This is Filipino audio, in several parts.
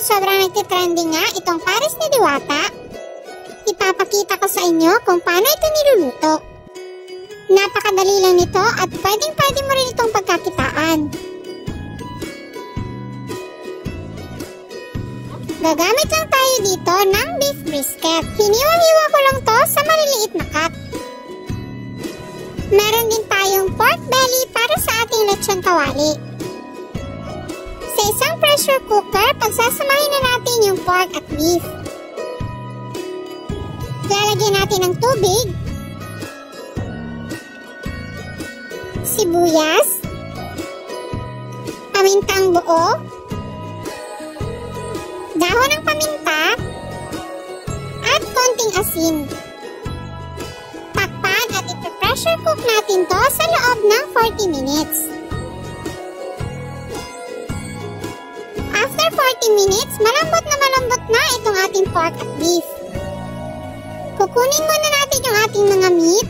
dahil sobrang nagtitrending nga itong Pares ni Diwata, ipapakita ko sa inyo kung paano ito niluluto. Napakadali lang nito at pwedeng-pwede mo rin itong pagkakitaan. Gagamit lang tayo dito ng beef brisket. Hiniwa-hiwa ko lang to sa maliliit na cut. Meron din tayong pork belly para sa ating lechon kawali. Sa isang pressure cooker, pagsasamahin na natin yung pork at beef. Lalagyan natin ng tubig, sibuyas, pamintang buo, dahon ng paminta, at konting asin. Takpan at ipe-pressure cook natin to sa loob ng 40 minutes. After 40 minutes, malambot na itong ating pork at beef. Kukunin muna natin yung ating mga meat.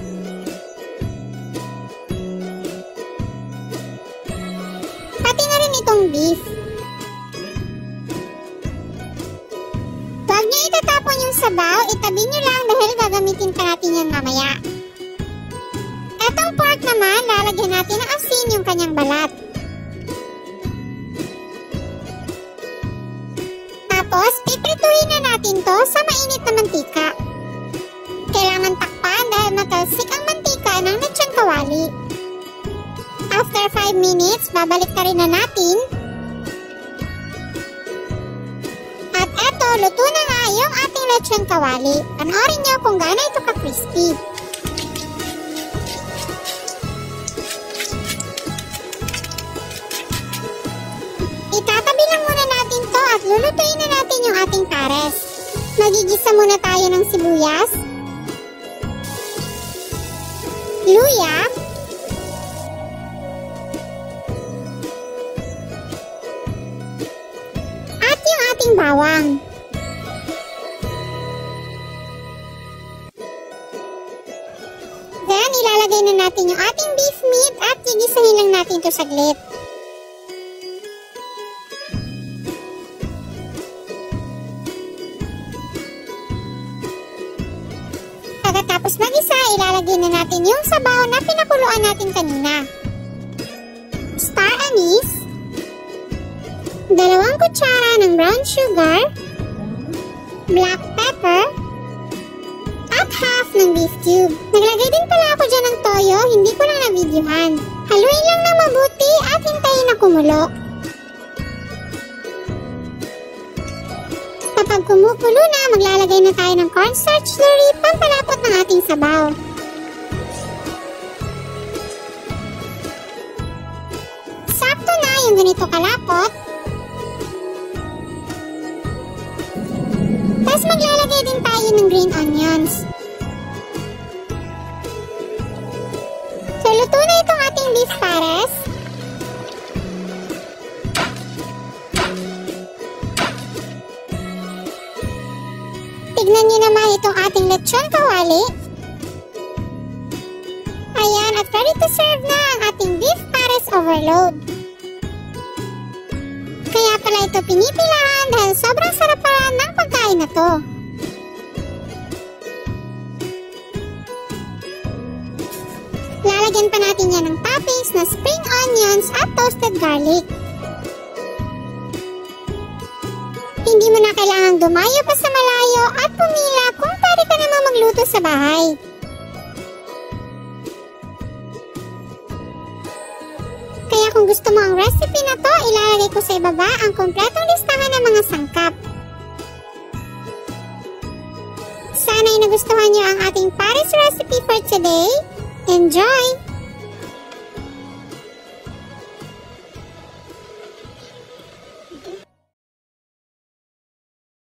Pati na rin itong beef. Huwag niyo itatapon yung sabaw, itabi niyo lang dahil gagamitin pa natin yan mamaya. Etong pork naman, lalagyan natin ng asin yung kanyang balat. Tapos, piprituhin na natin to sa mainit na mantika. Kailangan takpan dahil matalsik ang mantika ng lechon kawali. After 5 minutes, babalik na rin na natin. At eto, luto na nga yung ating lechon kawali. Panoorin nyo kung gaano ito ka-crispy. Itatabi lang muna natin to at lulutuin na natin yung ating pares. Magigisa muna tayo ng sibuyas, luya, at yung ating bawang. Then, ilalagay na natin yung ating beef meat at gigisahin lang natin ito saglit. Pagkatapos mag-isa, ilalagay na natin yung sabaw na pinakuluan natin kanina. Star anise, 2 kutsara ng brown sugar, black pepper, at half ng beef cube. Naglagay din pala ako dyan ng toyo, hindi ko lang na-videohan. Haluin lang na mabuti at hintayin na kumulo. Kapag kumukulo na, maglalagay na tayo ng cornstarch slurry pampalapot ng ating sabaw. Sakto na yung ganito kalapot. Tapos maglalagay din tayo ng green onions. So, luto na itong ating beef pares. Tignan nyo naman itong ating lechon kawali. Ayan, at ready to serve na ang ating beef pares overload. Kaya pala ito pinipilahan dahil sobrang sarap pala ng pagkain na to. Lalagyan pa natin yan ng toppings na spring onions at toasted garlic. Hindi mo na kailangang dumayo pa sa malayo at pumila kung pwede ka naman magluto sa bahay. Kaya kung gusto mo ang recipe na to, ilalagay ko sa ibaba ang kompletong listahan ng mga sangkap. Sana'y nagustuhan niyo ang ating Pares recipe for today. Enjoy!